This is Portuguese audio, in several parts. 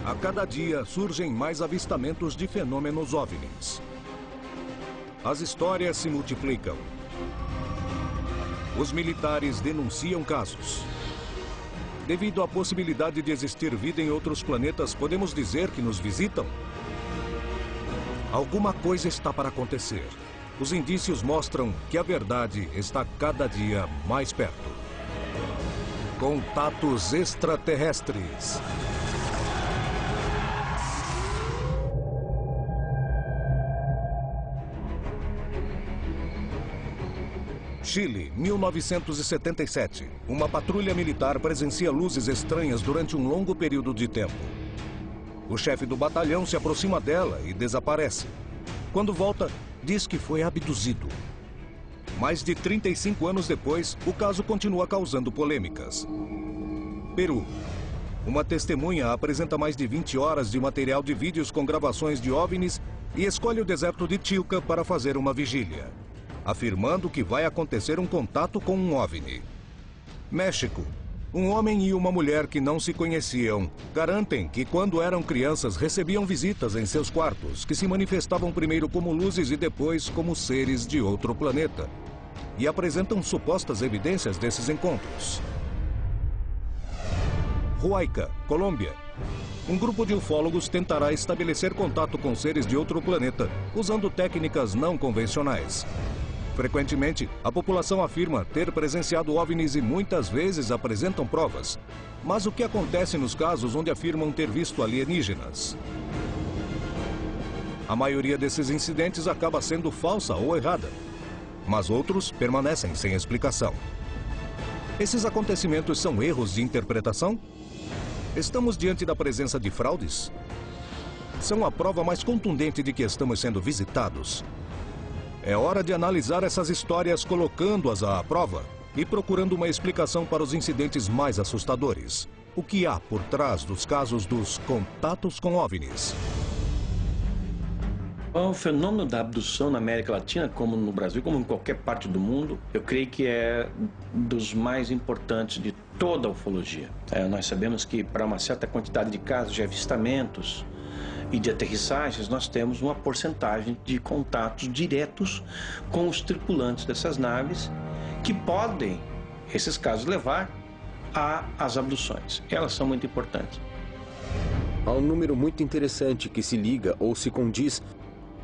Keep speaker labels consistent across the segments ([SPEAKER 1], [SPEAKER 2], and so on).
[SPEAKER 1] A cada dia surgem mais avistamentos de fenômenos OVNIs. As histórias se multiplicam. Os militares denunciam casos. Devido à possibilidade de existir vida em outros planetas, podemos dizer que nos visitam? Alguma coisa está para acontecer. Os indícios mostram que a verdade está cada dia mais perto. Contatos extraterrestres. Chile, 1977. Uma patrulha militar presencia luzes estranhas durante um longo período de tempo. O chefe do batalhão se aproxima dela e desaparece. Quando volta, diz que foi abduzido. Mais de 35 anos depois, o caso continua causando polêmicas. Peru. Uma testemunha apresenta mais de 20 horas de material de vídeos com gravações de OVNIs e escolhe o deserto de Chilca para fazer uma vigília, afirmando que vai acontecer um contato com um OVNI. México. Um homem e uma mulher que não se conheciam garantem que quando eram crianças recebiam visitas em seus quartos, que se manifestavam primeiro como luzes e depois como seres de outro planeta, e apresentam supostas evidências desses encontros. Huayca, Colômbia. Um grupo de ufólogos tentará estabelecer contato com seres de outro planeta usando técnicas não convencionais. Frequentemente, a população afirma ter presenciado OVNIs e muitas vezes apresentam provas. Mas o que acontece nos casos onde afirmam ter visto alienígenas? A maioria desses incidentes acaba sendo falsa ou errada, mas outros permanecem sem explicação. Esses acontecimentos são erros de interpretação? Estamos diante da presença de fraudes? São a prova mais contundente de que estamos sendo visitados. É hora de analisar essas histórias colocando-as à prova e procurando uma explicação para os incidentes mais assustadores. O que há por trás dos casos dos contatos com OVNIs?
[SPEAKER 2] O fenômeno da abdução na América Latina, como no Brasil, como em qualquer parte do mundo, eu creio que é dos mais importantes de toda a ufologia. Nós sabemos que para uma certa quantidade de casos de avistamentos e de aterrissagens, nós temos uma porcentagem de contatos diretos com os tripulantes dessas naves que podem, esses casos, levar às abduções. Elas são muito importantes.
[SPEAKER 3] Há um número muito interessante que se liga ou se condiz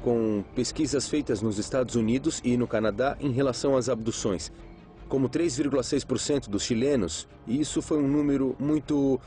[SPEAKER 3] com pesquisas feitas nos Estados Unidos e no Canadá em relação às abduções. Como 3,6% dos chilenos, e isso foi um número muito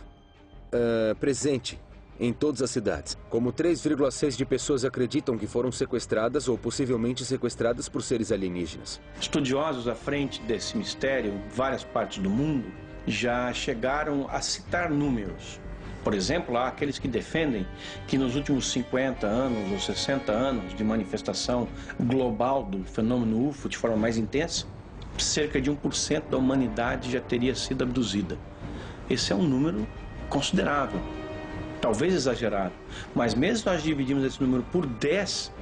[SPEAKER 3] presente em todas as cidades. Como 3,6% de pessoas acreditam que foram sequestradas ou possivelmente sequestradas por seres alienígenas.
[SPEAKER 2] Estudiosos à frente desse mistério, em várias partes do mundo, já chegaram a citar números. Por exemplo, há aqueles que defendem que nos últimos 50 anos ou 60 anos de manifestação global do fenômeno UFO de forma mais intensa, cerca de 1% da humanidade já teria sido abduzida. Esse é um número considerável. Talvez exagerado, mas mesmo nós dividimos esse número por 10,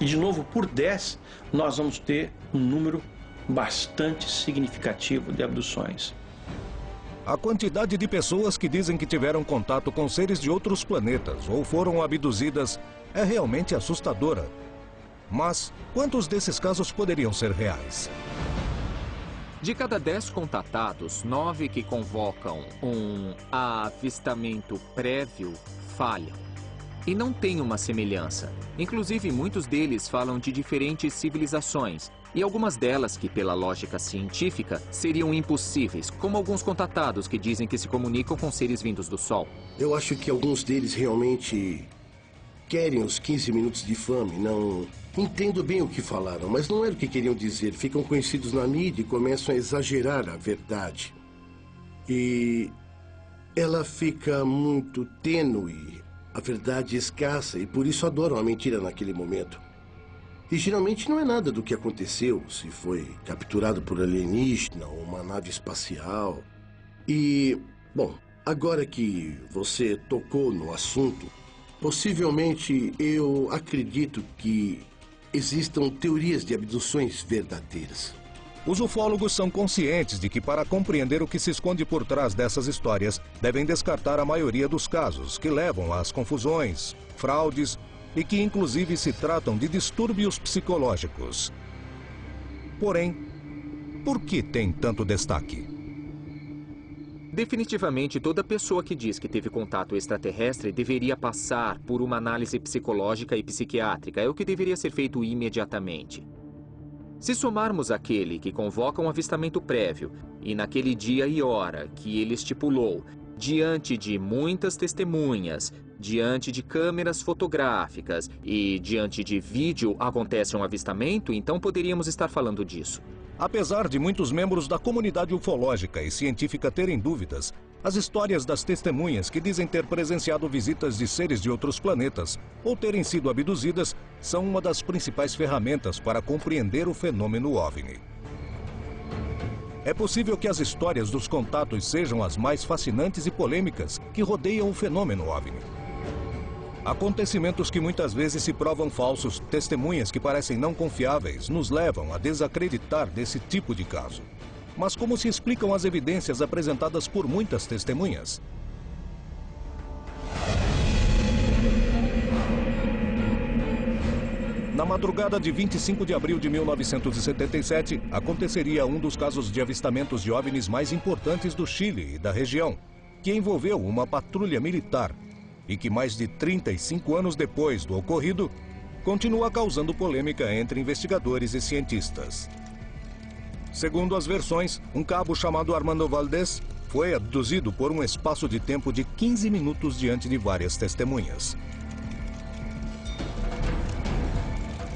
[SPEAKER 2] e de novo por 10, nós vamos ter um número bastante significativo de abduções.
[SPEAKER 1] A quantidade de pessoas que dizem que tiveram contato com seres de outros planetas ou foram abduzidas é realmente assustadora. Mas quantos desses casos poderiam ser reais?
[SPEAKER 4] De cada 10 contatados, 9 que convocam um avistamento prévio falham. E não tem uma semelhança. Inclusive, muitos deles falam de diferentes civilizações. E algumas delas que, pela lógica científica, seriam impossíveis, como alguns contatados que dizem que se comunicam com seres vindos do Sol.
[SPEAKER 5] Eu acho que alguns deles realmente querem os 15 minutos de fame, não... Entendo bem o que falaram, mas não era o que queriam dizer. Ficam conhecidos na mídia e começam a exagerar a verdade. E ela fica muito tênue, a verdade escassa, e por isso adoram a mentira naquele momento. E geralmente não é nada do que aconteceu, se foi capturado por alienígena ou uma nave espacial. E, bom, agora que você tocou no assunto, possivelmente eu acredito que existam teorias de abduções verdadeiras.
[SPEAKER 1] Os ufólogos são conscientes de que, para compreender o que se esconde por trás dessas histórias, devem descartar a maioria dos casos que levam às confusões, fraudes e que inclusive se tratam de distúrbios psicológicos. Porém, por que tem tanto destaque?
[SPEAKER 4] Definitivamente, toda pessoa que diz que teve contato extraterrestre deveria passar por uma análise psicológica e psiquiátrica. É o que deveria ser feito imediatamente. Se somarmos aquele que convoca um avistamento prévio e naquele dia e hora que ele estipulou, diante de muitas testemunhas, diante de câmeras fotográficas e diante de vídeo acontece um avistamento, então poderíamos estar falando disso.
[SPEAKER 1] Apesar de muitos membros da comunidade ufológica e científica terem dúvidas, as histórias das testemunhas que dizem ter presenciado visitas de seres de outros planetas ou terem sido abduzidas são uma das principais ferramentas para compreender o fenômeno OVNI. É possível que as histórias dos contatos sejam as mais fascinantes e polêmicas que rodeiam o fenômeno OVNI. Acontecimentos que muitas vezes se provam falsos, testemunhas que parecem não confiáveis, nos levam a desacreditar desse tipo de caso. Mas como se explicam as evidências apresentadas por muitas testemunhas? Na madrugada de 25 de abril de 1977, aconteceria um dos casos de avistamentos de OVNIs mais importantes do Chile e da região, que envolveu uma patrulha militar e que mais de 35 anos depois do ocorrido, continua causando polêmica entre investigadores e cientistas. Segundo as versões, um cabo chamado Armando Valdés foi abduzido por um espaço de tempo de 15 minutos diante de várias testemunhas.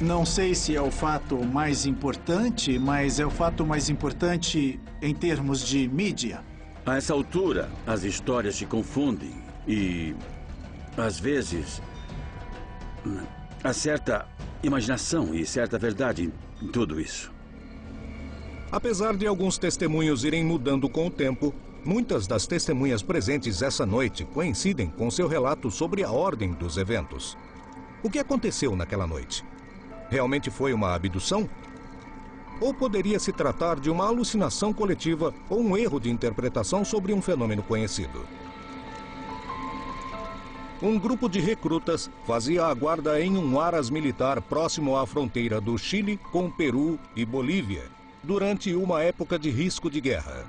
[SPEAKER 6] Não sei se é o fato mais importante, mas é o fato mais importante em termos de mídia.
[SPEAKER 7] A essa altura, as histórias se confundem e, às vezes, há certa imaginação e certa verdade em tudo isso.
[SPEAKER 1] Apesar de alguns testemunhos irem mudando com o tempo, muitas das testemunhas presentes essa noite coincidem com seu relato sobre a ordem dos eventos. O que aconteceu naquela noite? Realmente foi uma abdução? Ou poderia se tratar de uma alucinação coletiva ou um erro de interpretação sobre um fenômeno conhecido? Um grupo de recrutas fazia a guarda em um aras militar próximo à fronteira do Chile com Peru e Bolívia, durante uma época de risco de guerra.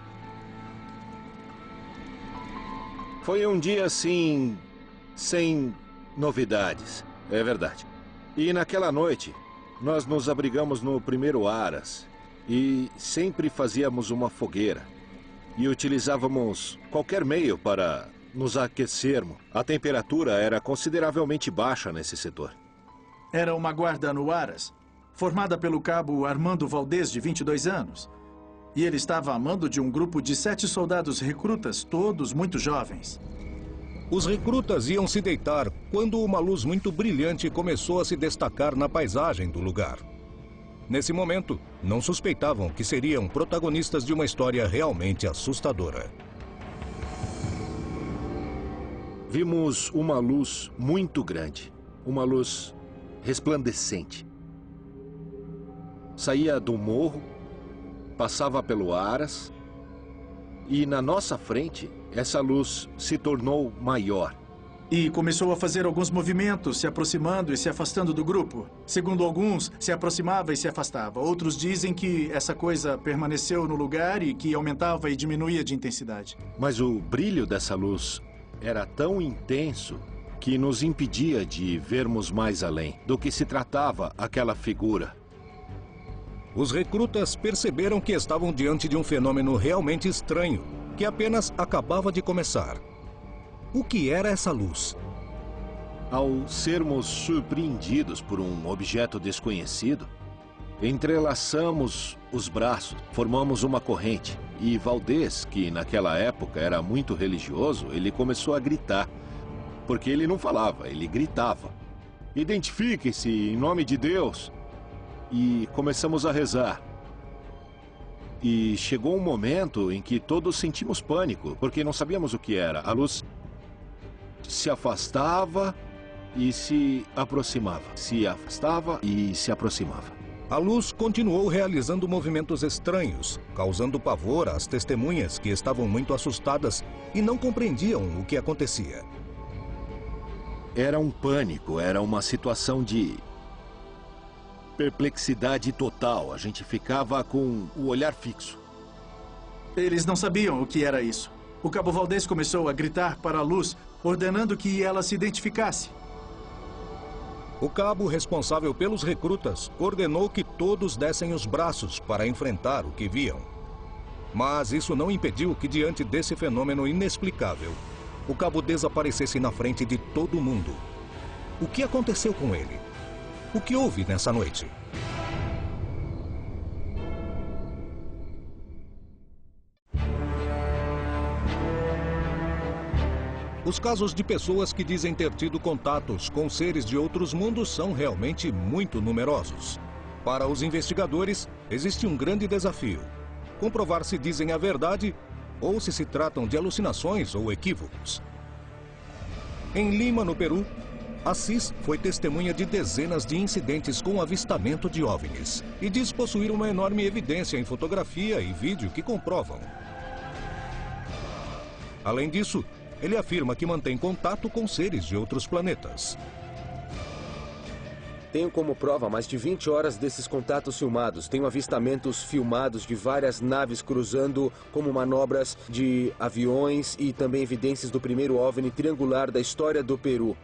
[SPEAKER 8] Foi um dia, assim, sem novidades, é verdade. E naquela noite, nós nos abrigamos no primeiro aras e sempre fazíamos uma fogueira. E utilizávamos qualquer meio para nos aquecermos. A temperatura era consideravelmente baixa nesse setor.
[SPEAKER 6] Era uma guarda no Aras, formada pelo cabo Armando Valdés, de 22 anos. E ele estava a mando de um grupo de 7 soldados recrutas, todos muito jovens.
[SPEAKER 1] Os recrutas iam se deitar quando uma luz muito brilhante começou a se destacar na paisagem do lugar. Nesse momento, não suspeitavam que seriam protagonistas de uma história realmente assustadora.
[SPEAKER 8] Vimos uma luz muito grande, uma luz resplandecente. Saía do morro, passava pelo Aras e na nossa frente essa luz se tornou maior.
[SPEAKER 6] E começou a fazer alguns movimentos, se aproximando e se afastando do grupo. Segundo alguns, se aproximava e se afastava. Outros dizem que essa coisa permaneceu no lugar e que aumentava e diminuía de intensidade.
[SPEAKER 8] Mas o brilho dessa luz era tão intenso que nos impedia de vermos mais além do que se tratava aquela figura.
[SPEAKER 1] Os recrutas perceberam que estavam diante de um fenômeno realmente estranho, que apenas acabava de começar. O que era essa luz?
[SPEAKER 8] Ao sermos surpreendidos por um objeto desconhecido, entrelaçamos os braços, formamos uma corrente. E Valdés, que naquela época era muito religioso, ele começou a gritar. Porque ele não falava, ele gritava. Identifique-se em nome de Deus. E começamos a rezar. E chegou um momento em que todos sentimos pânico, porque não sabíamos o que era. A luz se afastava e se aproximava. Se afastava e se aproximava.
[SPEAKER 1] A luz continuou realizando movimentos estranhos, causando pavor às testemunhas que estavam muito assustadas e não compreendiam o que acontecia.
[SPEAKER 8] Era um pânico, era uma situação de perplexidade total. A gente ficava com o olhar fixo.
[SPEAKER 6] Eles não sabiam o que era isso. O Cabo Valdez começou a gritar para a luz, ordenando que ela se identificasse.
[SPEAKER 1] O cabo responsável pelos recrutas ordenou que todos dessem os braços para enfrentar o que viam. Mas isso não impediu que, diante desse fenômeno inexplicável, o cabo desaparecesse na frente de todo mundo. O que aconteceu com ele? O que houve nessa noite? Os casos de pessoas que dizem ter tido contatos com seres de outros mundos são realmente muito numerosos. Para os investigadores, existe um grande desafio: comprovar se dizem a verdade ou se tratam de alucinações ou equívocos. Em Lima, no Peru, Assis foi testemunha de dezenas de incidentes com avistamento de OVNIs e diz possuir uma enorme evidência em fotografia e vídeo que comprovam. Além disso, ele afirma que mantém contato com seres de outros planetas.
[SPEAKER 3] Tenho como prova mais de 20 horas desses contatos filmados. Tenho avistamentos filmados de várias naves cruzando, como manobras de aviões e também evidências do primeiro OVNI triangular da história do Peru.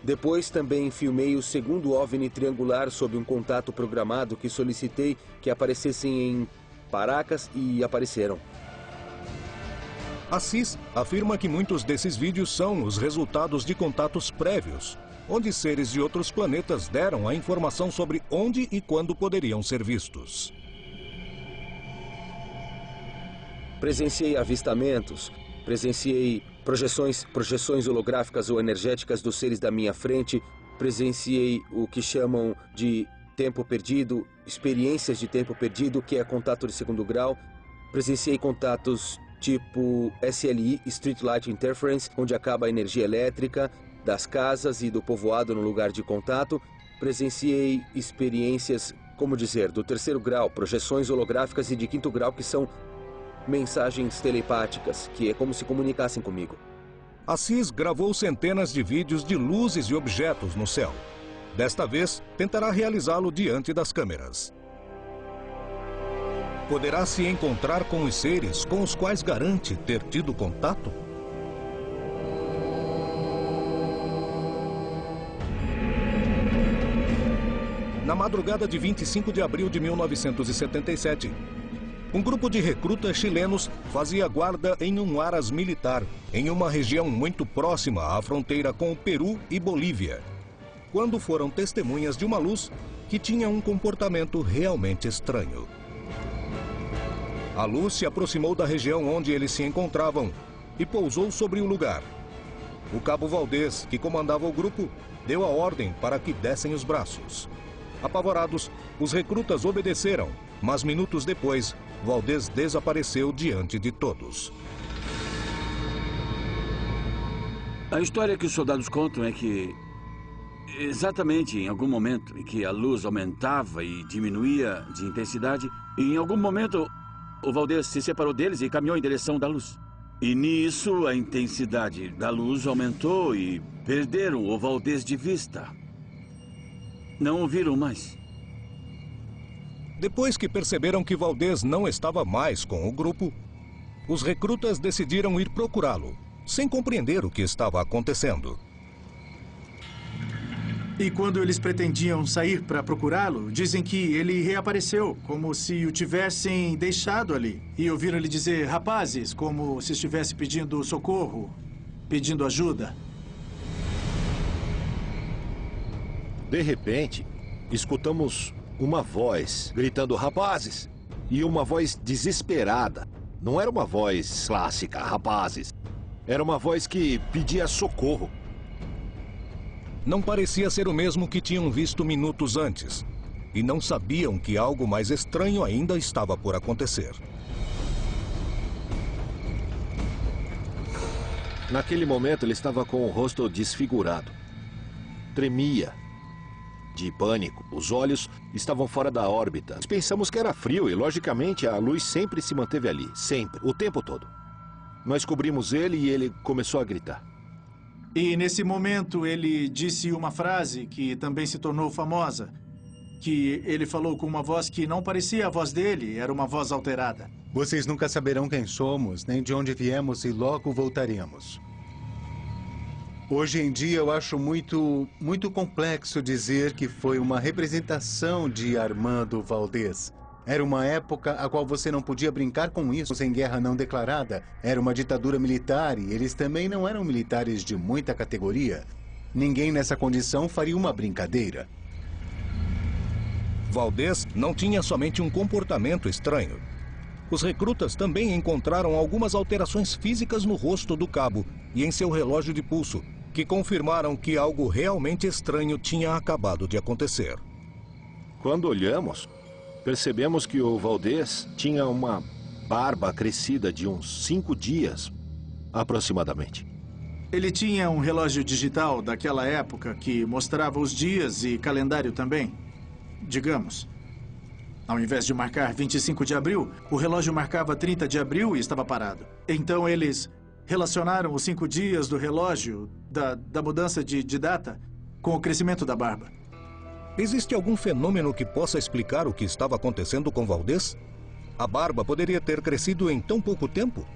[SPEAKER 3] Depois também filmei o segundo OVNI triangular sob um contato programado que solicitei que aparecessem em Paracas e apareceram.
[SPEAKER 1] Assis afirma que muitos desses vídeos são os resultados de contatos prévios, onde seres de outros planetas deram a informação sobre onde e quando poderiam ser vistos.
[SPEAKER 3] Presenciei avistamentos, presenciei projeções holográficas ou energéticas dos seres da minha frente, presenciei o que chamam de tempo perdido, experiências de tempo perdido, que é contato de segundo grau, presenciei contatos tipo SLI, Street Light Interference, onde acaba a energia elétrica das casas e do povoado no lugar de contato. Presenciei experiências, do terceiro grau, projeções holográficas, e de quinto grau, que são mensagens telepáticas, que é como se comunicassem comigo.
[SPEAKER 1] Assis gravou centenas de vídeos de luzes e objetos no céu. Desta vez, tentará realizá-lo diante das câmeras. Poderá se encontrar com os seres com os quais garante ter tido contato? Na madrugada de 25 de abril de 1977, um grupo de recrutas chilenos fazia guarda em um aras militar, em uma região muito próxima à fronteira com o Peru e Bolívia, quando foram testemunhas de uma luz que tinha um comportamento realmente estranho. A luz se aproximou da região onde eles se encontravam e pousou sobre o lugar. O Cabo Valdez, que comandava o grupo, deu a ordem para que dessem os braços. Apavorados, os recrutas obedeceram, mas minutos depois, Valdez desapareceu diante de todos.
[SPEAKER 7] A história que os soldados contam é que, exatamente em algum momento em que a luz aumentava e diminuía de intensidade, em algum momento o Valdez se separou deles e caminhou em direção da luz. E nisso a intensidade da luz aumentou e perderam o Valdez de vista. Não o viram mais.
[SPEAKER 1] Depois que perceberam que Valdez não estava mais com o grupo, os recrutas decidiram ir procurá-lo, sem compreender o que estava acontecendo.
[SPEAKER 6] E quando eles pretendiam sair para procurá-lo, dizem que ele reapareceu, como se o tivessem deixado ali. E ouviram ele dizer, rapazes, como se estivesse pedindo socorro, pedindo ajuda.
[SPEAKER 8] De repente, escutamos uma voz gritando, rapazes! E uma voz desesperada. Não era uma voz clássica, rapazes. Era uma voz que pedia socorro.
[SPEAKER 1] Não parecia ser o mesmo que tinham visto minutos antes. E não sabiam que algo mais estranho ainda estava por acontecer. Naquele momento, ele estava com o rosto desfigurado. Tremia.
[SPEAKER 8] de pânico. Os olhos estavam fora da órbita. Pensamos que era frio e, logicamente, a luz sempre se manteve ali. Sempre. O tempo todo. Nós cobrimos ele e ele começou a gritar.
[SPEAKER 6] E nesse momento ele disse uma frase que também se tornou famosa. Que ele falou com uma voz que não parecia a voz dele, era uma voz alterada.
[SPEAKER 9] Vocês nunca saberão quem somos, nem de onde viemos e logo voltaremos. Hoje em dia eu acho muito complexo dizer que foi uma representação de Armando Valdez. Era uma época a qual você não podia brincar com isso em guerra não declarada. Era uma ditadura militar e eles também não eram militares de muita categoria. Ninguém nessa condição faria uma brincadeira.
[SPEAKER 1] Valdez não tinha somente um comportamento estranho. Os recrutas também encontraram algumas alterações físicas no rosto do cabo e em seu relógio de pulso, que confirmaram que algo realmente estranho tinha acabado de acontecer.
[SPEAKER 8] Quando olhamos, percebemos que o Valdez tinha uma barba crescida de uns 5 dias, aproximadamente.
[SPEAKER 6] Ele tinha um relógio digital daquela época que mostrava os dias e calendário também. Digamos, ao invés de marcar 25 de abril, o relógio marcava 30 de abril e estava parado. Então eles relacionaram os 5 dias do relógio, da mudança de data, com o crescimento da barba.
[SPEAKER 1] Existe algum fenômeno que possa explicar o que estava acontecendo com Valdez? A barba poderia ter crescido em tão pouco tempo?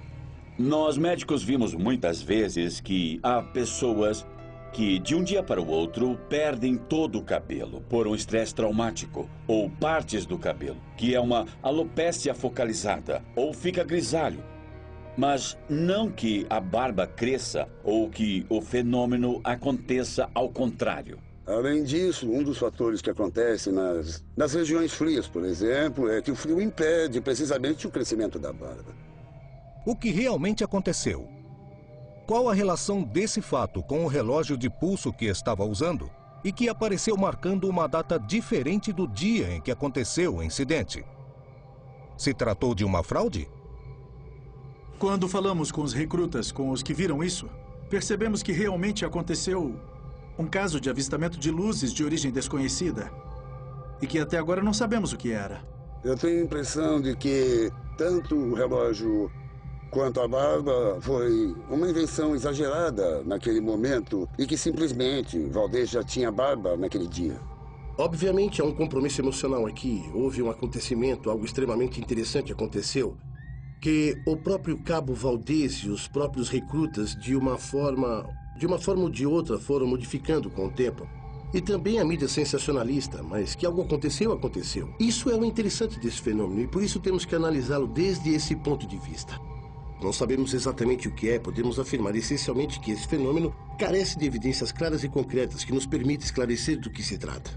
[SPEAKER 10] Nós médicos vimos muitas vezes que há pessoas que de um dia para o outro perdem todo o cabelo por um estresse traumático ou partes do cabelo, que é uma alopécia focalizada ou fica grisalho. Mas não que a barba cresça ou que o fenômeno aconteça ao contrário.
[SPEAKER 11] Além disso, um dos fatores que acontece nas regiões frias, por exemplo, é que o frio impede precisamente o crescimento da barba.
[SPEAKER 1] O que realmente aconteceu? Qual a relação desse fato com o relógio de pulso que estava usando e que apareceu marcando uma data diferente do dia em que aconteceu o incidente? Se tratou de uma fraude?
[SPEAKER 6] Quando falamos com os recrutas, com os que viram isso, percebemos que realmente aconteceu um caso de avistamento de luzes de origem desconhecida e que até agora não sabemos o que era.
[SPEAKER 11] Eu tenho a impressão de que tanto o relógio quanto a barba foi uma invenção exagerada naquele momento e que simplesmente Valdez já tinha barba naquele dia.
[SPEAKER 5] Obviamente há um compromisso emocional aqui. Houve um acontecimento, algo extremamente interessante aconteceu, que o próprio cabo Valdez e os próprios recrutas de uma forma ou de outra foram modificando com o tempo. E também a mídia sensacionalista, mas que algo aconteceu, aconteceu. Isso é o interessante desse fenômeno e por isso temos que analisá-lo desde esse ponto de vista. Não sabemos exatamente o que é, podemos afirmar essencialmente que esse fenômeno carece de evidências claras e concretas que nos permitem esclarecer do que se trata.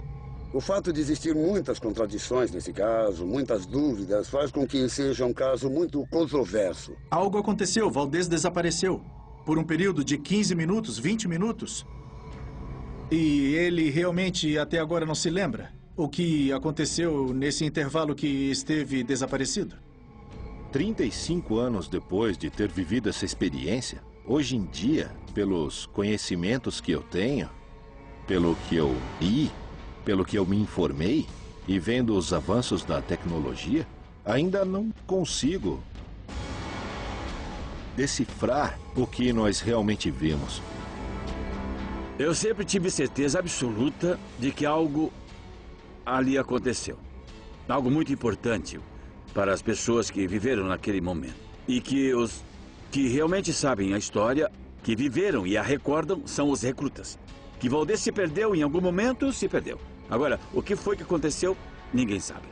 [SPEAKER 11] O fato de existir muitas contradições nesse caso, muitas dúvidas, faz com que seja um caso muito controverso.
[SPEAKER 6] Algo aconteceu, Valdez desapareceu. Por um período de 15 minutos, 20 minutos. E ele realmente até agora não se lembra o que aconteceu nesse intervalo que esteve desaparecido?
[SPEAKER 8] 35 anos depois de ter vivido essa experiência, hoje em dia, pelos conhecimentos que eu tenho, pelo que eu li, pelo que eu me informei e vendo os avanços da tecnologia, ainda não consigo decifrar o que nós realmente vimos.
[SPEAKER 7] Eu sempre tive certeza absoluta de que algo ali aconteceu. Algo muito importante para as pessoas que viveram naquele momento. E que os que realmente sabem a história, que viveram e a recordam, são os recrutas. Que Valdez se perdeu em algum momento, se perdeu. Agora, o que foi que aconteceu, ninguém sabe.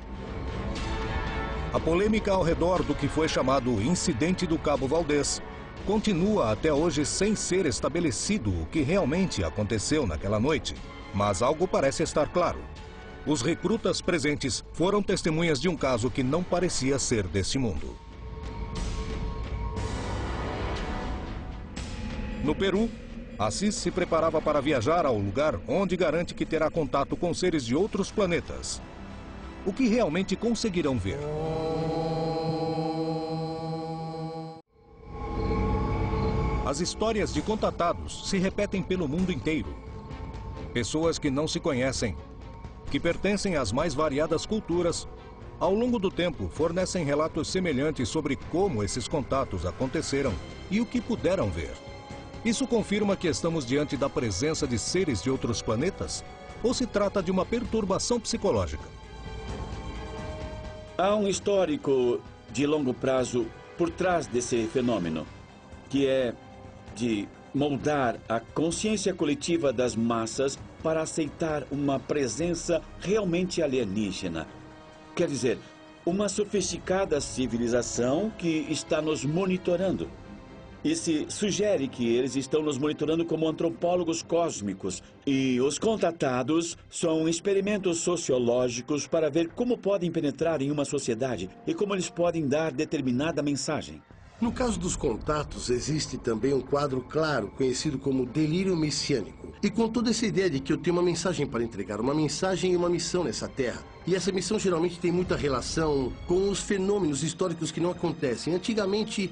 [SPEAKER 1] A polêmica ao redor do que foi chamado Incidente do Cabo Valdez continua até hoje sem ser estabelecido o que realmente aconteceu naquela noite. Mas algo parece estar claro. Os recrutas presentes foram testemunhas de um caso que não parecia ser deste mundo. No Peru, Assis se preparava para viajar ao lugar onde garante que terá contato com seres de outros planetas. O que realmente conseguirão ver? As histórias de contatados se repetem pelo mundo inteiro. Pessoas que não se conhecem que pertencem às mais variadas culturas, ao longo do tempo fornecem relatos semelhantes sobre como esses contatos aconteceram e o que puderam ver. Isso confirma que estamos diante da presença de seres de outros planetas? Ou se trata de uma perturbação psicológica?
[SPEAKER 10] Há um histórico de longo prazo por trás desse fenômeno, que é de moldar a consciência coletiva das massas para aceitar uma presença realmente alienígena. Quer dizer, uma sofisticada civilização que está nos monitorando. E se sugere que eles estão nos monitorando como antropólogos cósmicos. E os contatados são experimentos sociológicos para ver como podem penetrar em uma sociedade e como eles podem dar determinada mensagem.
[SPEAKER 5] No caso dos contatos, existe também um quadro claro, conhecido como delírio messiânico. E com toda essa ideia de que eu tenho uma mensagem para entregar, uma mensagem e uma missão nessa terra. E essa missão geralmente tem muita relação com os fenômenos históricos que não acontecem. Antigamente,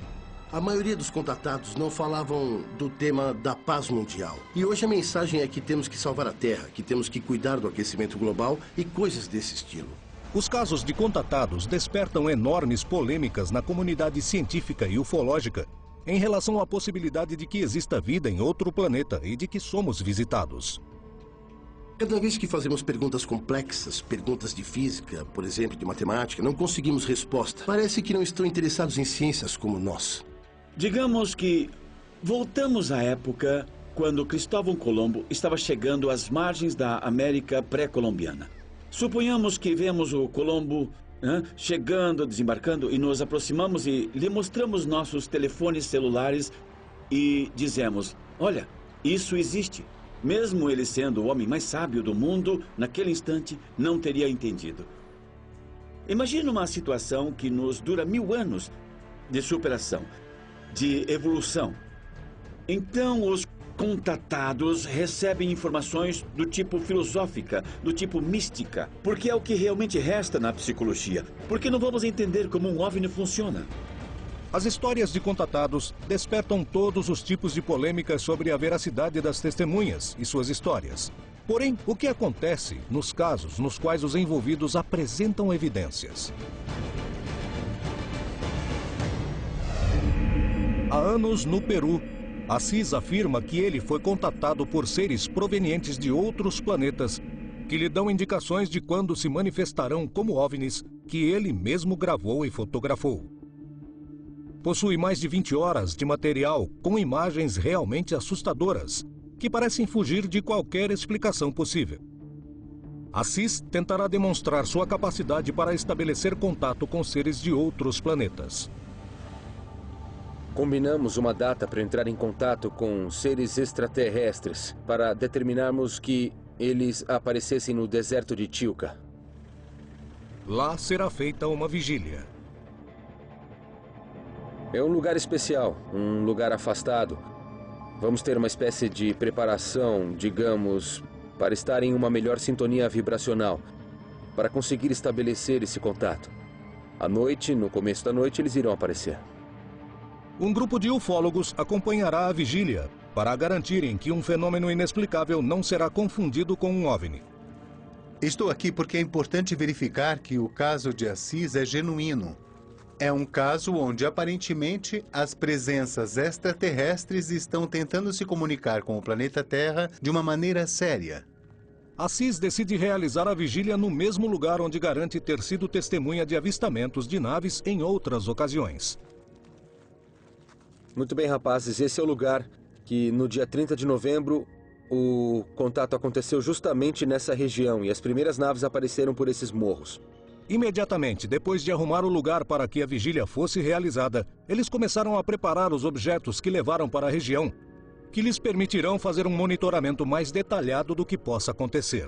[SPEAKER 5] a maioria dos contatados não falavam do tema da paz mundial. E hoje a mensagem é que temos que salvar a Terra, que temos que cuidar do aquecimento global e coisas desse estilo.
[SPEAKER 1] Os casos de contatados despertam enormes polêmicas na comunidade científica e ufológica em relação à possibilidade de que exista vida em outro planeta e de que somos visitados.
[SPEAKER 5] Cada vez que fazemos perguntas complexas, perguntas de física, por exemplo, de matemática, não conseguimos resposta. Parece que não estão interessados em ciências como nós.
[SPEAKER 10] Digamos que voltamos à época quando Cristóvão Colombo estava chegando às margens da América pré-colombiana. Suponhamos que vemos o Colombo chegando, desembarcando, e nos aproximamos e lhe mostramos nossos telefones celulares e dizemos: olha, isso existe. Mesmo ele sendo o homem mais sábio do mundo, naquele instante não teria entendido. Imagina uma situação que nos dura 1000 anos de superação, de evolução. Então, os contatados recebem informações do tipo filosófica, do tipo mística, porque é o que realmente resta na psicologia. Porque não vamos entender como um OVNI funciona.
[SPEAKER 1] As histórias de contatados despertam todos os tipos de polêmicas sobre a veracidade das testemunhas e suas histórias. Porém, o que acontece nos casos nos quais os envolvidos apresentam evidências? Há anos, no Peru, Assis afirma que ele foi contatado por seres provenientes de outros planetas que lhe dão indicações de quando se manifestarão como OVNIs que ele mesmo gravou e fotografou. Possui mais de 20 horas de material com imagens realmente assustadoras, que parecem fugir de qualquer explicação possível. Assis tentará demonstrar sua capacidade para estabelecer contato com seres de outros planetas.
[SPEAKER 3] Combinamos uma data para entrar em contato com seres extraterrestres, para determinarmos que eles aparecessem no deserto de Chilca.
[SPEAKER 1] Lá será feita uma vigília.
[SPEAKER 3] É um lugar especial, um lugar afastado. Vamos ter uma espécie de preparação, digamos, para estar em uma melhor sintonia vibracional, para conseguir estabelecer esse contato. À noite, no começo da noite, eles irão aparecer.
[SPEAKER 1] Um grupo de ufólogos acompanhará a vigília para garantirem que um fenômeno inexplicável não será confundido com um OVNI.
[SPEAKER 9] Estou aqui porque é importante verificar que o caso de Assis é genuíno. É um caso onde, aparentemente, as presenças extraterrestres estão tentando se comunicar com o planeta Terra de uma maneira séria.
[SPEAKER 1] Assis decide realizar a vigília no mesmo lugar onde garante ter sido testemunha de avistamentos de naves em outras ocasiões.
[SPEAKER 3] Muito bem, rapazes, esse é o lugar que no dia 30 de novembro o contato aconteceu justamente nessa região e as primeiras naves apareceram por esses morros.
[SPEAKER 1] Imediatamente, depois de arrumar o lugar para que a vigília fosse realizada, eles começaram a preparar os objetos que levaram para a região, que lhes permitirão fazer um monitoramento mais detalhado do que possa acontecer.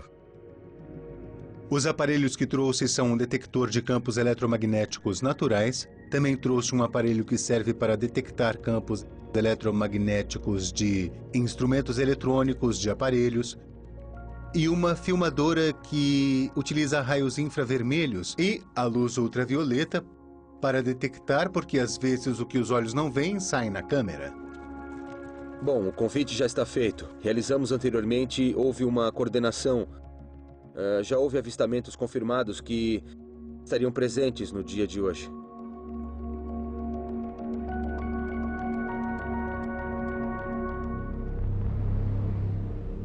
[SPEAKER 9] Os aparelhos que trouxe são um detector de campos eletromagnéticos naturais. Também trouxe um aparelho que serve para detectar campos eletromagnéticos de instrumentos eletrônicos de aparelhos. E uma filmadora que utiliza raios infravermelhos e a luz ultravioleta para detectar, porque às vezes o que os olhos não veem sai na câmera.
[SPEAKER 3] Bom, o convite já está feito. Realizamos anteriormente, houve uma coordenação Já houve avistamentos confirmados que estariam presentes no dia de hoje.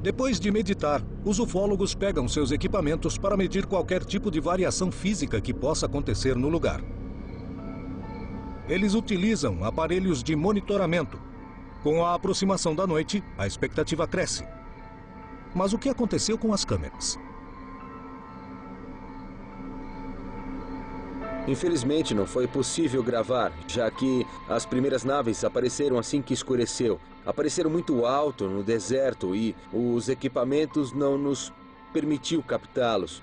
[SPEAKER 1] Depois de meditar, os ufólogos pegam seus equipamentos para medir qualquer tipo de variação física que possa acontecer no lugar. Eles utilizam aparelhos de monitoramento. Com a aproximação da noite, a expectativa cresce. Mas o que aconteceu com as câmeras?
[SPEAKER 3] Infelizmente, não foi possível gravar, já que as primeiras naves apareceram assim que escureceu. Apareceram muito alto no deserto e os equipamentos não nos permitiu captá-los.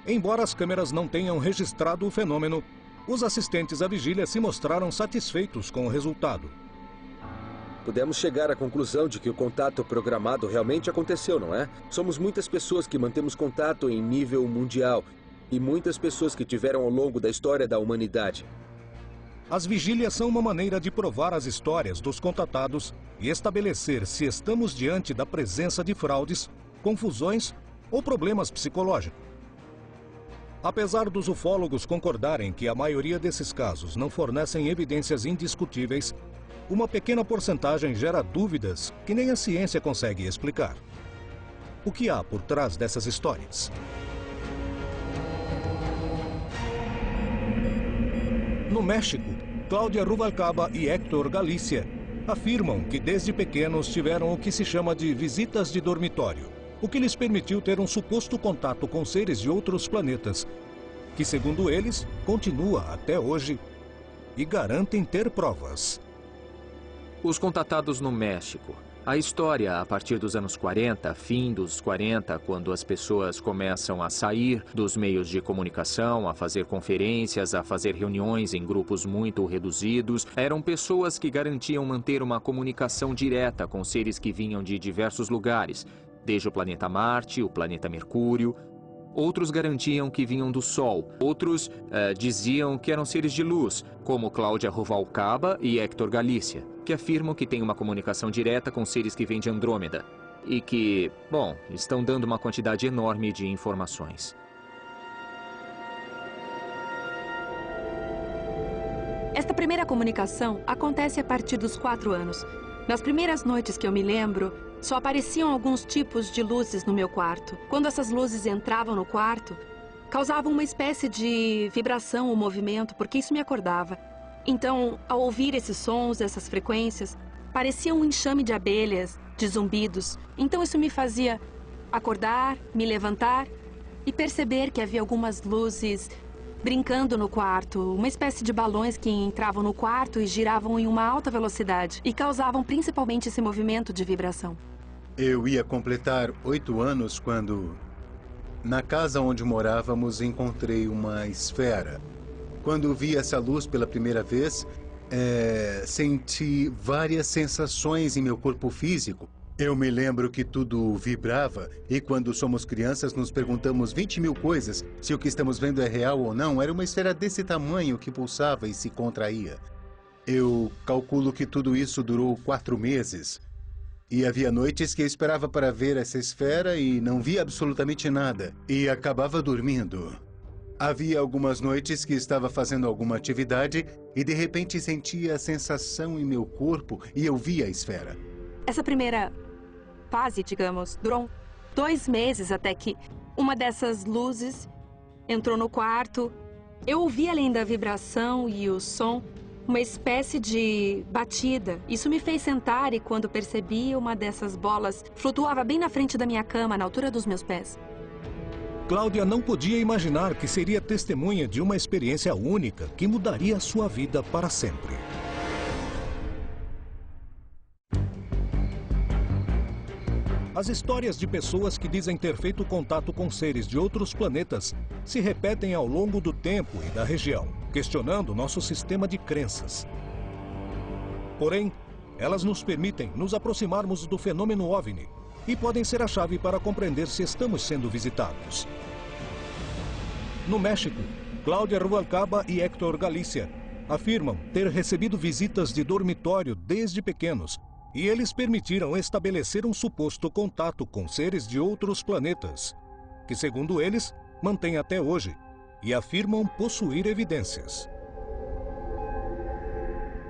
[SPEAKER 1] Embora as câmeras não tenham registrado o fenômeno, os assistentes à vigília se mostraram satisfeitos com o resultado.
[SPEAKER 3] Pudemos chegar à conclusão de que o contato programado realmente aconteceu, não é? Somos muitas pessoas que mantemos contato em nível mundial e muitas pessoas que tiveram ao longo da história da humanidade.
[SPEAKER 1] As vigílias são uma maneira de provar as histórias dos contatados e estabelecer se estamos diante da presença de fraudes, confusões ou problemas psicológicos. Apesar dos ufólogos concordarem que a maioria desses casos não fornecem evidências indiscutíveis, uma pequena porcentagem gera dúvidas que nem a ciência consegue explicar. O que há por trás dessas histórias? No México, Cláudia Ruvalcaba e Héctor Galícia afirmam que desde pequenos tiveram o que se chama de visitas de dormitório, o que lhes permitiu ter um suposto contato com seres de outros planetas, que, segundo eles, continua até hoje e garantem ter provas.
[SPEAKER 4] Os contatados no México. A história, a partir dos anos 40, fim dos 40, quando as pessoas começam a sair dos meios de comunicação, a fazer conferências, a fazer reuniões em grupos muito reduzidos, eram pessoas que garantiam manter uma comunicação direta com seres que vinham de diversos lugares, desde o planeta Marte, o planeta Mercúrio. Outros garantiam que vinham do Sol. Outros diziam que eram seres de luz, como Cláudia Ruvalcaba e Héctor Galícia, que afirmam que têm uma comunicação direta com seres que vêm de Andrômeda e que, bom, estão dando uma quantidade enorme de informações.
[SPEAKER 12] Esta primeira comunicação acontece a partir dos 4 anos. Nas primeiras noites que eu me lembro, só apareciam alguns tipos de luzes no meu quarto. Quando essas luzes entravam no quarto, causavam uma espécie de vibração ou movimento, porque isso me acordava. Então, ao ouvir esses sons, essas frequências, parecia um enxame de abelhas, de zumbidos. Então isso me fazia acordar, me levantar e perceber que havia algumas luzes brincando no quarto, uma espécie de balões que entravam no quarto e giravam em uma alta velocidade e causavam principalmente esse movimento de vibração.
[SPEAKER 9] Eu ia completar 8 anos quando, na casa onde morávamos, encontrei uma esfera. Quando vi essa luz pela primeira vez, senti várias sensações em meu corpo físico. Eu me lembro que tudo vibrava e quando somos crianças nos perguntamos 20 mil coisas se o que estamos vendo é real ou não. Era uma esfera desse tamanho que pulsava e se contraía. Eu calculo que tudo isso durou 4 meses. E havia noites que eu esperava para ver essa esfera e não via absolutamente nada. E acabava dormindo. Havia algumas noites que estava fazendo alguma atividade e de repente sentia a sensação em meu corpo e eu via a esfera.
[SPEAKER 12] Essa primeira fase, digamos, durou 2 meses até que uma dessas luzes entrou no quarto. Eu ouvi, além da vibração e o som, uma espécie de batida. Isso me fez sentar e quando percebi, uma dessas bolas flutuava bem na frente da minha cama, na altura dos meus pés.
[SPEAKER 1] Cláudia não podia imaginar que seria testemunha de uma experiência única que mudaria sua vida para sempre. As histórias de pessoas que dizem ter feito contato com seres de outros planetas se repetem ao longo do tempo e da região, questionando nosso sistema de crenças. Porém, elas nos permitem nos aproximarmos do fenômeno OVNI e podem ser a chave para compreender se estamos sendo visitados. No México, Cláudia Ruvalcaba e Héctor Galícia afirmam ter recebido visitas de dormitório desde pequenos e eles permitiram estabelecer um suposto contato com seres de outros planetas. que, segundo eles, mantêm até hoje e afirmam possuir evidências.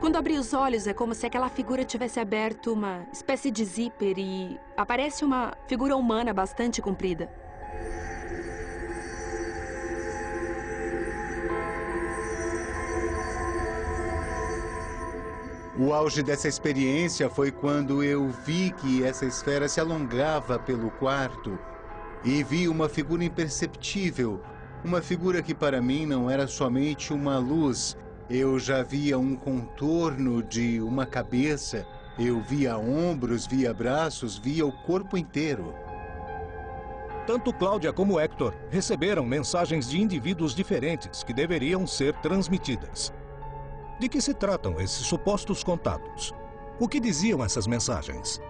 [SPEAKER 12] Quando abri os olhos, é como se aquela figura tivesse aberto uma espécie de zíper e aparece uma figura humana bastante comprida.
[SPEAKER 9] O auge dessa experiência foi quando eu vi que essa esfera se alongava pelo quarto e vi uma figura imperceptível, uma figura que para mim não era somente uma luz. Eu já via um contorno de uma cabeça, eu via ombros, via braços, via o corpo inteiro.
[SPEAKER 1] Tanto Cláudia como Hector receberam mensagens de indivíduos diferentes que deveriam ser transmitidas. De que se tratam esses supostos contatos? O que diziam essas mensagens?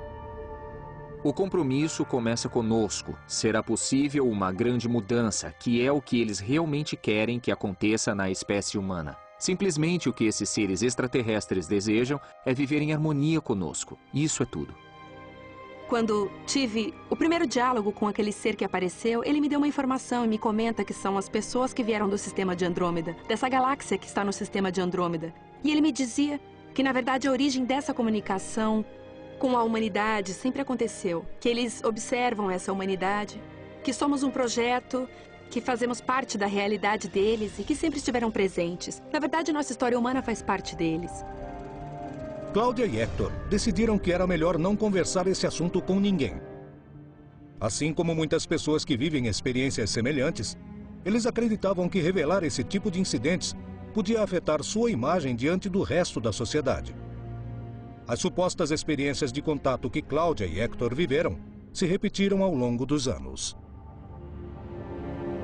[SPEAKER 4] O compromisso começa conosco. Será possível uma grande mudança, que é o que eles realmente querem que aconteça na espécie humana. Simplesmente o que esses seres extraterrestres desejam é viver em harmonia conosco. Isso é tudo.
[SPEAKER 12] Quando tive o primeiro diálogo com aquele ser que apareceu, ele me deu uma informação e me comenta que são as pessoas que vieram do sistema de Andrômeda, dessa galáxia que está no sistema de Andrômeda. E ele me dizia que, na verdade, a origem dessa comunicação com a humanidade sempre aconteceu. Que eles observam essa humanidade, que somos um projeto, que fazemos parte da realidade deles e que sempre estiveram presentes. Na verdade, nossa história humana faz parte deles.
[SPEAKER 1] Cláudia e Hector decidiram que era melhor não conversar esse assunto com ninguém. Assim como muitas pessoas que vivem experiências semelhantes, eles acreditavam que revelar esse tipo de incidentes podia afetar sua imagem diante do resto da sociedade. As supostas experiências de contato que Cláudia e Hector viveram se repetiram ao longo dos anos.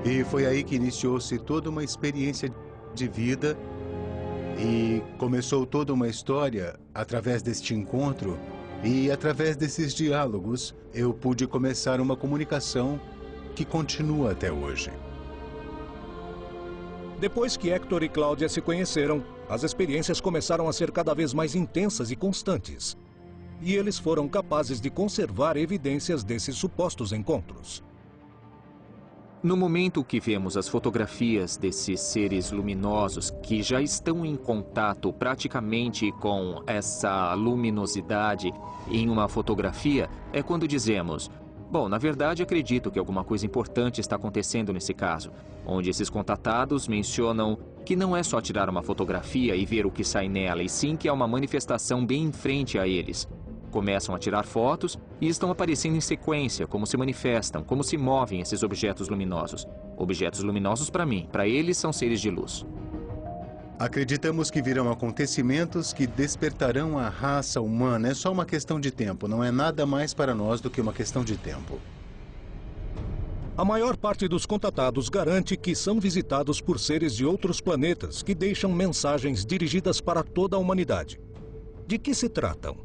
[SPEAKER 9] E foi aí que iniciou-se toda uma experiência de vida e começou toda uma história através deste encontro e através desses diálogos eu pude começar uma comunicação que continua até hoje.
[SPEAKER 1] Depois que Hector e Cláudia se conheceram, as experiências começaram a ser cada vez mais intensas e constantes. E eles foram capazes de conservar evidências desses supostos encontros.
[SPEAKER 4] No momento que vemos as fotografias desses seres luminosos que já estão em contato praticamente com essa luminosidade em uma fotografia, é quando dizemos: bom, na verdade acredito que alguma coisa importante está acontecendo nesse caso, onde esses contatados mencionam que não é só tirar uma fotografia e ver o que sai nela, e sim que há uma manifestação bem em frente a eles. Começam a tirar fotos e estão aparecendo em sequência, como se manifestam, como se movem esses objetos luminosos. Objetos luminosos para mim, para eles são seres de luz.
[SPEAKER 9] Acreditamos que virão acontecimentos que despertarão a raça humana. É só uma questão de tempo, não é nada mais para nós do que uma questão de tempo.
[SPEAKER 1] A maior parte dos contatados garante que são visitados por seres de outros planetas que deixam mensagens dirigidas para toda a humanidade. De que se tratam?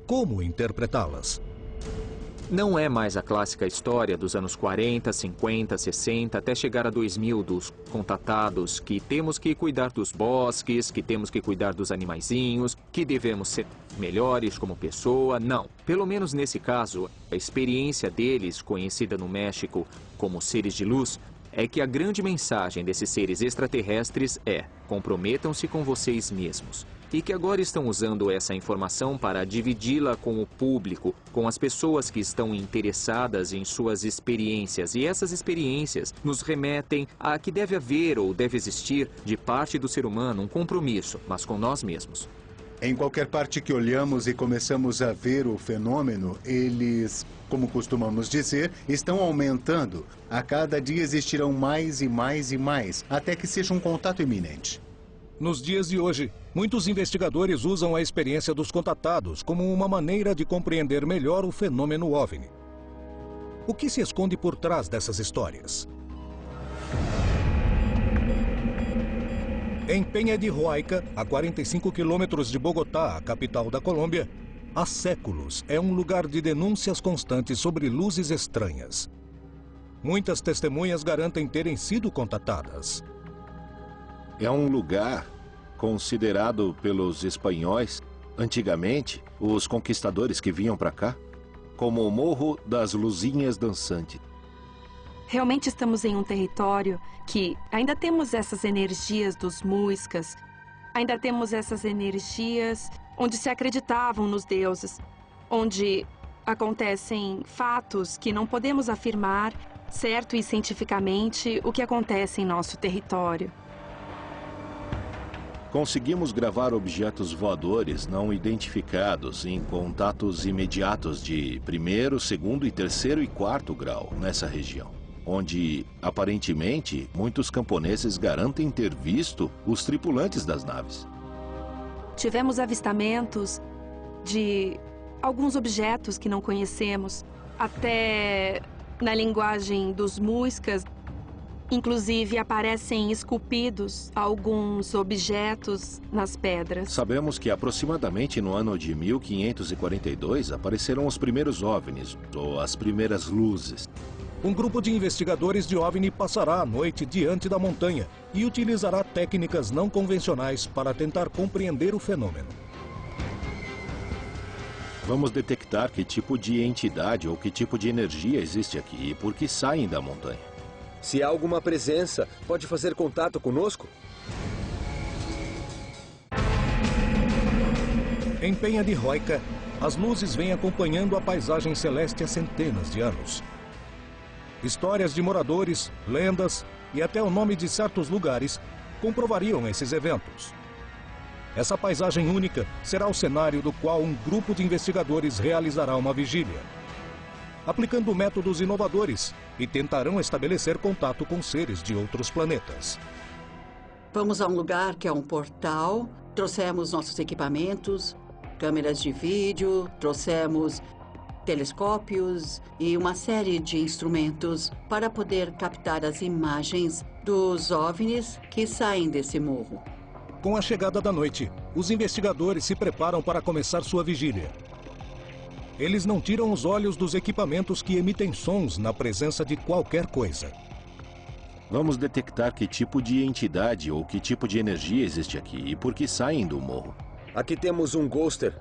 [SPEAKER 1] Como interpretá-las?
[SPEAKER 4] Não é mais a clássica história dos anos 40, 50, 60, até chegar a 2000 dos contatados, que temos que cuidar dos bosques, que temos que cuidar dos animaizinhos, que devemos ser melhores como pessoa. Não. Pelo menos nesse caso, a experiência deles, conhecida no México como seres de luz, é que a grande mensagem desses seres extraterrestres é: comprometam-se com vocês mesmos. E que agora estão usando essa informação para dividi-la com o público, com as pessoas que estão interessadas em suas experiências. E essas experiências nos remetem a que deve haver ou deve existir, de parte do ser humano, um compromisso, mas com nós mesmos.
[SPEAKER 9] Em qualquer parte que olhamos e começamos a ver o fenômeno, eles, como costumamos dizer, estão aumentando. A cada dia existirão mais e mais e mais, até que seja um contato iminente.
[SPEAKER 1] Nos dias de hoje, muitos investigadores usam a experiência dos contatados como uma maneira de compreender melhor o fenômeno OVNI. O que se esconde por trás dessas histórias? Em Penha de Huayca, a 45 quilômetros de Bogotá, a capital da Colômbia, há séculos é um lugar de denúncias constantes sobre luzes estranhas. Muitas testemunhas garantem terem sido contatadas.
[SPEAKER 8] É um lugar considerado pelos espanhóis, antigamente, os conquistadores que vinham para cá, como o Morro das Luzinhas Dançantes.
[SPEAKER 12] realmente estamos em um território que ainda temos essas energias dos muiscas, ainda temos essas energias onde se acreditavam nos deuses, onde acontecem fatos que não podemos afirmar certo e cientificamente o que acontece em nosso território.
[SPEAKER 8] Conseguimos gravar objetos voadores não identificados em contatos imediatos de 1º, 2º e 3º e 4º grau nessa região, onde, aparentemente, muitos camponeses garantem ter visto os tripulantes das naves.
[SPEAKER 12] Tivemos avistamentos de alguns objetos que não conhecemos, até na linguagem dos muiscas. Inclusive, aparecem esculpidos alguns objetos nas pedras.
[SPEAKER 8] Sabemos que aproximadamente no ano de 1542 apareceram os primeiros OVNIs, ou as primeiras luzes.
[SPEAKER 1] Um grupo de investigadores de OVNI passará a noite diante da montanha e utilizará técnicas não convencionais para tentar compreender o fenômeno.
[SPEAKER 8] Vamos detectar que tipo de entidade ou que tipo de energia existe aqui e por que saem da montanha.
[SPEAKER 3] Se há alguma presença, pode fazer contato conosco?
[SPEAKER 1] Em Penha de Roica, as luzes vêm acompanhando a paisagem celeste há centenas de anos. Histórias de moradores, lendas e até o nome de certos lugares comprovariam esses eventos. Essa paisagem única será o cenário do qual um grupo de investigadores realizará uma vigília, aplicando métodos inovadores, e tentarão estabelecer contato com seres de outros planetas.
[SPEAKER 13] Vamos a um lugar que é um portal, trouxemos nossos equipamentos, câmeras de vídeo, trouxemos telescópios e uma série de instrumentos para poder captar as imagens dos OVNIs que saem desse morro.
[SPEAKER 1] Com a chegada da noite, os investigadores se preparam para começar sua vigília. Eles não tiram os olhos dos equipamentos que emitem sons na presença de qualquer coisa.
[SPEAKER 8] Vamos detectar que tipo de entidade ou que tipo de energia existe aqui e por que saem do morro.
[SPEAKER 3] Aqui temos um ghoster,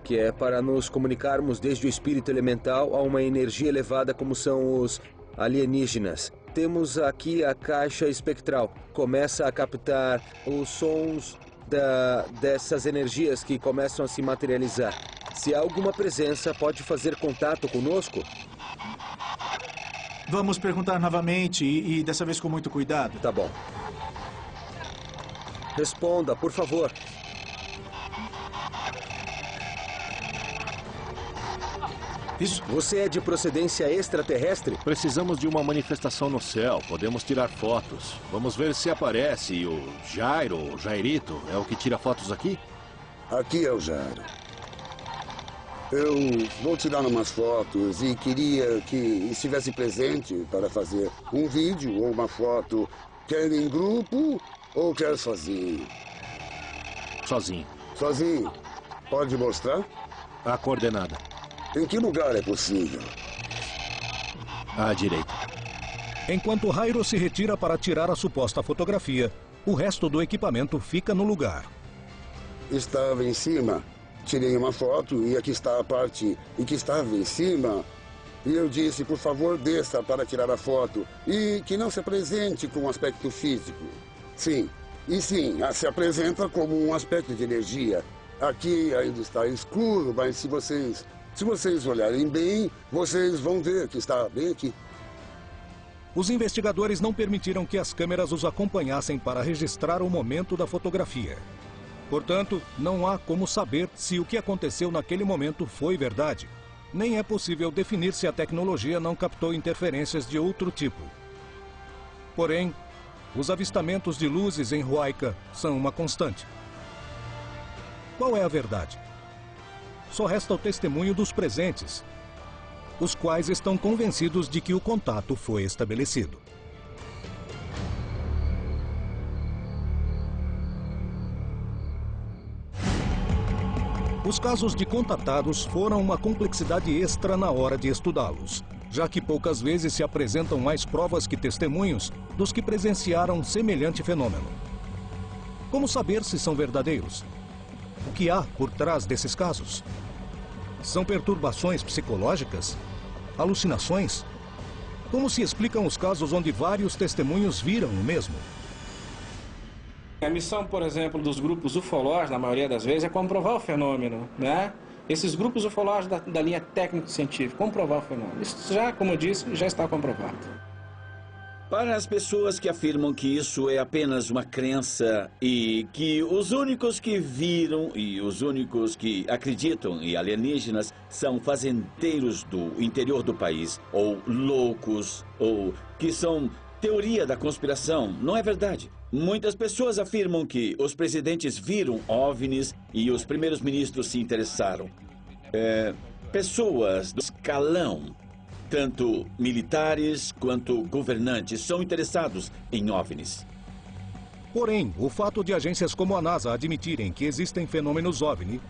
[SPEAKER 3] que é para nos comunicarmos desde o espírito elemental a uma energia elevada como são os alienígenas. Temos aqui a caixa espectral. Começa a captar os sons dessas energias que começam a se materializar. Se há alguma presença, pode fazer contato conosco?
[SPEAKER 6] Vamos perguntar novamente e dessa vez com muito cuidado.
[SPEAKER 3] Tá bom. Responda, por favor.
[SPEAKER 6] Isso.
[SPEAKER 3] Você é de procedência extraterrestre?
[SPEAKER 8] Precisamos de uma manifestação no céu. Podemos tirar fotos. Vamos ver se aparece. E o Jairo, ou Jairito, é o que tira fotos aqui?
[SPEAKER 11] Aqui é o Jairo. Eu vou tirar umas fotos e queria que estivesse presente para fazer um vídeo ou uma foto, quer em grupo ou quer sozinho.
[SPEAKER 8] Sozinho.
[SPEAKER 11] Sozinho? Pode mostrar?
[SPEAKER 8] A coordenada.
[SPEAKER 11] Em que lugar é possível?
[SPEAKER 8] À direita.
[SPEAKER 1] Enquanto Jairo se retira para tirar a suposta fotografia, o resto do equipamento fica no lugar.
[SPEAKER 11] Estava em cima. Tirei uma foto e aqui está a parte em que estava em cima. E eu disse, por favor, desça para tirar a foto. E que não se apresente com um aspecto físico. Sim, e sim, se apresenta como um aspecto de energia. Aqui ainda está escuro, mas se vocês olharem bem, vocês vão ver que está bem aqui.
[SPEAKER 1] Os investigadores não permitiram que as câmeras os acompanhassem para registrar o momento da fotografia. Portanto, não há como saber se o que aconteceu naquele momento foi verdade. Nem é possível definir se a tecnologia não captou interferências de outro tipo. Porém, os avistamentos de luzes em Roica são uma constante. Qual é a verdade? Só resta o testemunho dos presentes, os quais estão convencidos de que o contato foi estabelecido. Os casos de contatados foram uma complexidade extra na hora de estudá-los, já que poucas vezes se apresentam mais provas que testemunhos dos que presenciaram semelhante fenômeno. Como saber se são verdadeiros? O que há por trás desses casos? São perturbações psicológicas? Alucinações? Como se explicam os casos onde vários testemunhos viram o mesmo?
[SPEAKER 14] A missão, por exemplo, dos grupos ufológicos, na maioria das vezes, é comprovar o fenômeno, né? Esses grupos ufológicos da linha técnico-científica, comprovar o fenômeno. Isso já, como eu disse, já está comprovado.
[SPEAKER 10] Para as pessoas que afirmam que isso é apenas uma crença e que os únicos que viram e os únicos que acreditam em alienígenas são fazendeiros do interior do país, ou loucos, ou que são teoria da conspiração, não é verdade. Muitas pessoas afirmam que os presidentes viram OVNIs e os primeiros ministros se interessaram. Pessoas do escalão, tanto militares quanto governantes, são interessados em OVNIs.
[SPEAKER 1] Porém, o fato de agências como a NASA admitirem que existem fenômenos OVNI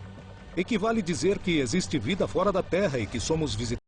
[SPEAKER 1] equivale dizer que existe vida fora da Terra e que somos visitados.